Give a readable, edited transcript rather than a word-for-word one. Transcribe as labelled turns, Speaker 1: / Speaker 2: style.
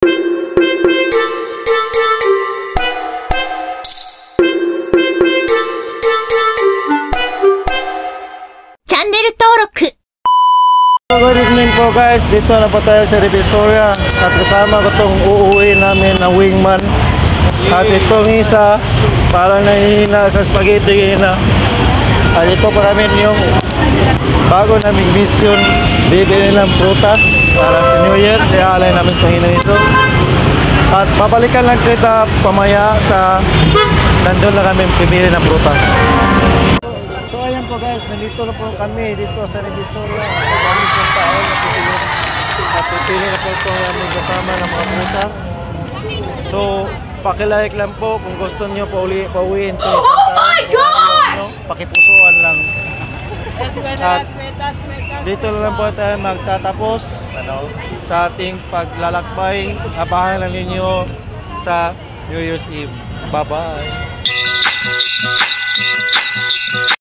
Speaker 1: Good evening po guys, dito na po tayo sa Divisoria at kasama ko itong uuwi namin na wingman at itong isa parang nahihina sa spaghetti na at ito pa namin yung bago naming mission, bibili ng prutas para sa New Year, kaya alay namin itong ito at babalikan lang kita pamaya sa nandun na kami bibili ng prutas. So ayan po guys, nandito na po kami dito sa Divisoria. Dami pong tao na pipili. At pipili na po ito aming kasama ng mga prutas. So pakilike lang po kung gusto nyo pauwiin ito. Oh my gosh! Pakipusuan lang. At dito lang po tayo magtatapos sa ating paglalakbay. Abangan lang ninyo sa New Year's Eve. Bye bye!